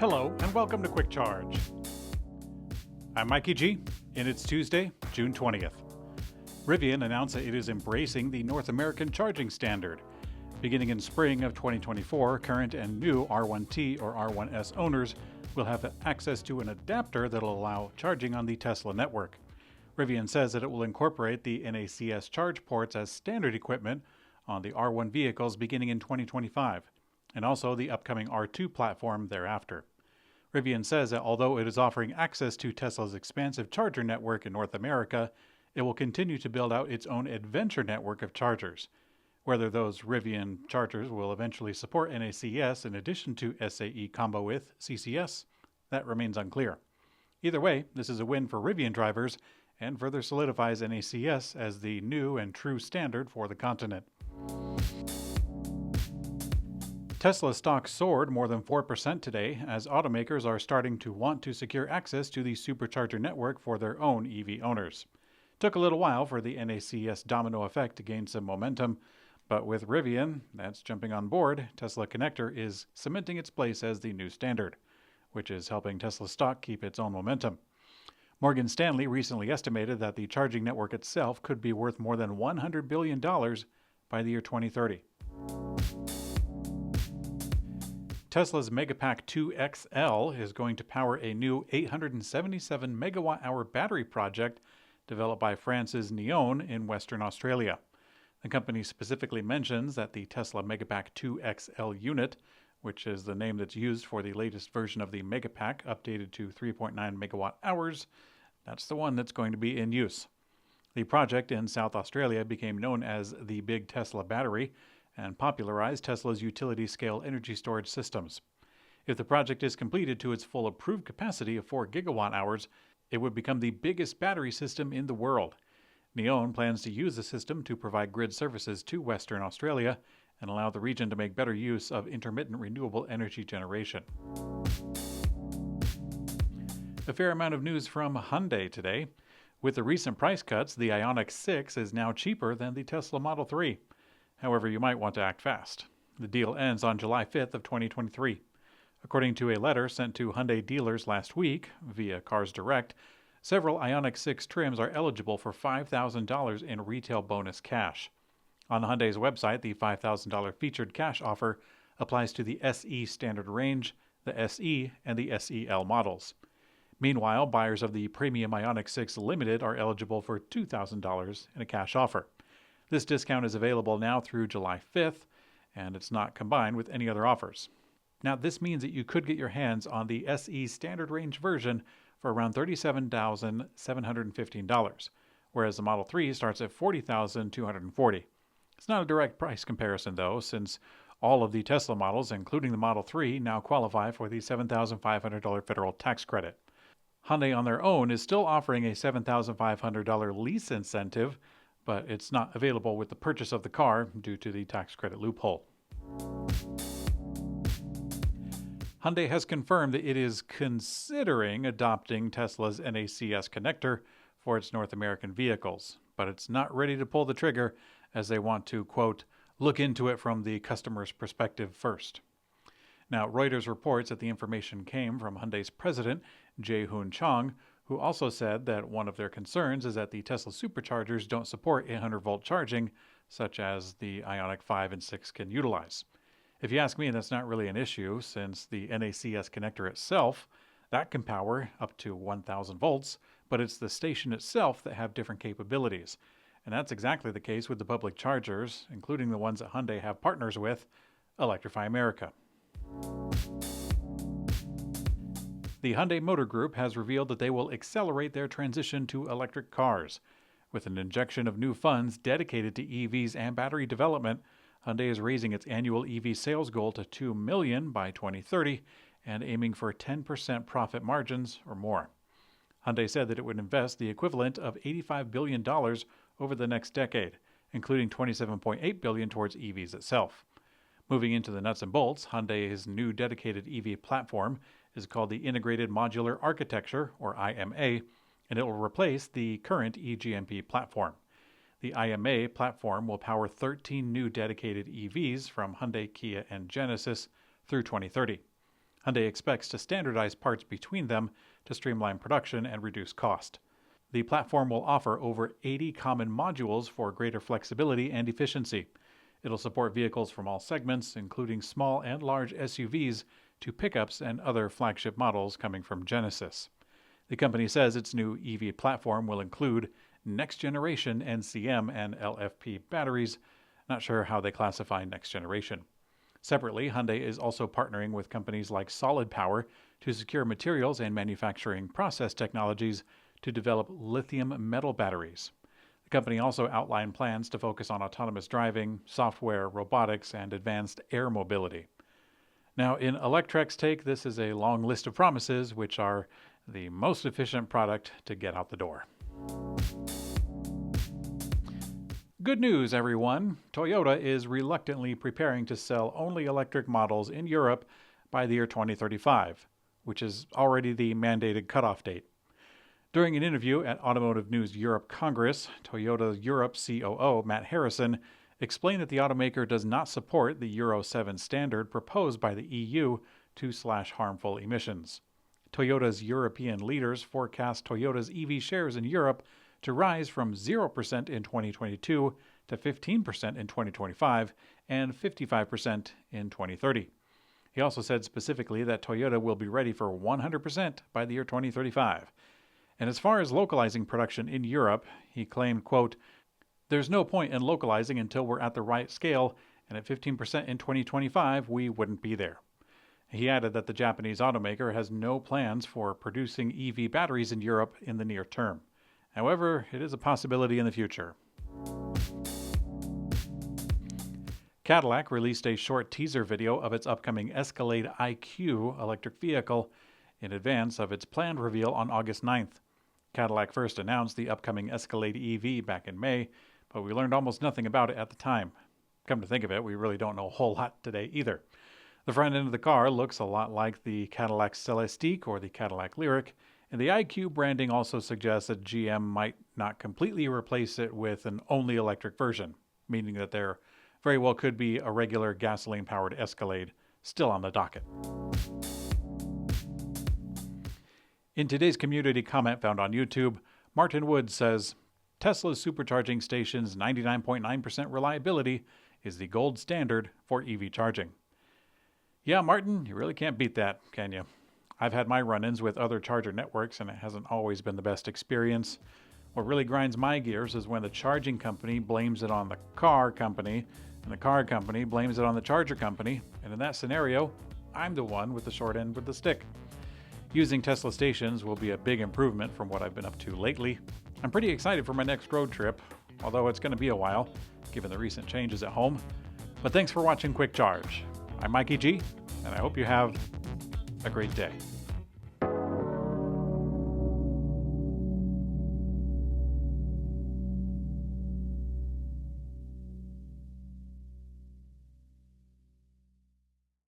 Hello and welcome to Quick Charge. I'm Mikey G, and it's Tuesday, June 20th. Rivian announced that it is embracing the North American charging standard. Beginning in spring of 2024, current and new R1T or R1S owners will have access to an adapter that will allow charging on the Tesla network. Rivian says that it will incorporate the NACS charge ports as standard equipment on the R1 vehicles beginning in 2025, and also the upcoming R2 platform thereafter. Rivian says that although it is offering access to Tesla's expansive charger network in North America, it will continue to build out its own adventure network of chargers. Whether those Rivian chargers will eventually support NACS in addition to SAE combo with CCS, that remains unclear. Either way, this is a win for Rivian drivers and further solidifies NACS as the new and true standard for the continent. Tesla stock soared more than 4% today as automakers are starting to want to secure access to the Supercharger network for their own EV owners. It took a little while for the NACS domino effect to gain some momentum, but with Rivian, that's jumping on board, Tesla Connector is cementing its place as the new standard, which is helping Tesla stock keep its own momentum. Morgan Stanley recently estimated that the charging network itself could be worth more than $100 billion by the year 2030. Tesla's Megapack 2 XL is going to power a new 877 megawatt-hour battery project developed by France's Neoen in Western Australia. The company specifically mentions that the Tesla Megapack 2 XL unit, which is the name that's used for the latest version of the Megapack updated to 3.9 megawatt hours, that's the one that's going to be in use. The project in South Australia became known as the Big Tesla Battery and popularized Tesla's utility-scale energy storage systems. If the project is completed to its full approved capacity of 4 gigawatt hours, it would become the biggest battery system in the world. Neoen plans to use the system to provide grid services to Western Australia and allow the region to make better use of intermittent renewable energy generation. A fair amount of news from Hyundai today. With the recent price cuts, the IONIQ 6 is now cheaper than the Tesla Model 3. However, you might want to act fast. The deal ends on July 5th of 2023. According to a letter sent to Hyundai dealers last week via Cars Direct, several IONIQ 6 trims are eligible for $5,000 in retail bonus cash. On Hyundai's website, the $5,000 featured cash offer applies to the SE standard range, the SE, and the SEL models. Meanwhile, buyers of the premium IONIQ 6 Limited are eligible for $2,000 in a cash offer. This discount is available now through July 5th, and it's not combined with any other offers. Now, this means that you could get your hands on the SE standard range version for around $37,715, whereas the Model 3 starts at $40,240. It's not a direct price comparison, though, since all of the Tesla models, including the Model 3, now qualify for the $7,500 federal tax credit. Hyundai on their own is still offering a $7,500 lease incentive, but it's not available with the purchase of the car due to the tax credit loophole. Hyundai has confirmed that it is considering adopting Tesla's NACS connector for its North American vehicles, but it's not ready to pull the trigger as they want to, quote, look into it from the customer's perspective first. Now, Reuters reports that the information came from Hyundai's president, Jae-hoon Chang, who also said that one of their concerns is that the Tesla Superchargers don't support 800-volt charging, such as the IONIQ 5 and 6 can utilize. If you ask me, that's not really an issue, since the NACS connector itself, that can power up to 1,000 volts, but it's the station itself that have different capabilities. And that's exactly the case with the public chargers, including the ones that Hyundai have partners with, Electrify America. The Hyundai Motor Group has revealed that they will accelerate their transition to electric cars. With an injection of new funds dedicated to EVs and battery development, Hyundai is raising its annual EV sales goal to 2 million by 2030 and aiming for 10% profit margins or more. Hyundai said that it would invest the equivalent of $85 billion over the next decade, including $27.8 billion towards EVs itself. Moving into the nuts and bolts, Hyundai's new dedicated EV platform is called the Integrated Modular Architecture, or IMA, and it will replace the current eGMP platform. The IMA platform will power 13 new dedicated EVs from Hyundai, Kia, and Genesis through 2030. Hyundai expects to standardize parts between them to streamline production and reduce cost. The platform will offer over 80 common modules for greater flexibility and efficiency. It'll support vehicles from all segments, including small and large SUVs to pickups and other flagship models coming from Genesis. The company says its new EV platform will include next-generation NCM and LFP batteries. Not sure how they classify next generation. Separately, Hyundai is also partnering with companies like Solid Power to secure materials and manufacturing process technologies to develop lithium metal batteries. The company also outlined plans to focus on autonomous driving, software, robotics, and advanced air mobility. Now, in Electrek's take, this is a long list of promises, which are the most efficient product to get out the door. Good news, everyone! Toyota is reluctantly preparing to sell only electric models in Europe by the year 2035, which is already the mandated cutoff date. During an interview at Automotive News Europe Congress, Toyota Europe COO Matt Harrison explained that the automaker does not support the Euro 7 standard proposed by the EU to slash harmful emissions. Toyota's European leaders forecast Toyota's EV shares in Europe to rise from 0% in 2022 to 15% in 2025 and 55% in 2030. He also said specifically that Toyota will be ready for 100% by the year 2035. And as far as localizing production in Europe, he claimed, quote, "There's no point in localizing until we're at the right scale, and at 15% in 2025, we wouldn't be there." He added that the Japanese automaker has no plans for producing EV batteries in Europe in the near term. However, it is a possibility in the future. Cadillac released a short teaser video of its upcoming Escalade IQ electric vehicle in advance of its planned reveal on August 9th. Cadillac first announced the upcoming Escalade EV back in May, but we learned almost nothing about it at the time. Come to think of it, we really don't know a whole lot today either. The front end of the car looks a lot like the Cadillac Celestiq or the Cadillac Lyriq, and the IQ branding also suggests that GM might not completely replace it with an only electric version, meaning that there very well could be a regular gasoline-powered Escalade still on the docket. In today's community comment found on YouTube, Martin Wood says, Tesla's supercharging station's 99.9% reliability is the gold standard for EV charging. Yeah, Martin, you really can't beat that, can you? I've had my run-ins with other charger networks, and it hasn't always been the best experience. What really grinds my gears is when the charging company blames it on the car company, and the car company blames it on the charger company, and in that scenario, I'm the one with the short end with the stick. Using Tesla stations will be a big improvement from what I've been up to lately. I'm pretty excited for my next road trip, although it's going to be a while, given the recent changes at home. But thanks for watching Quick Charge. I'm Mikey G, and I hope you have a great day.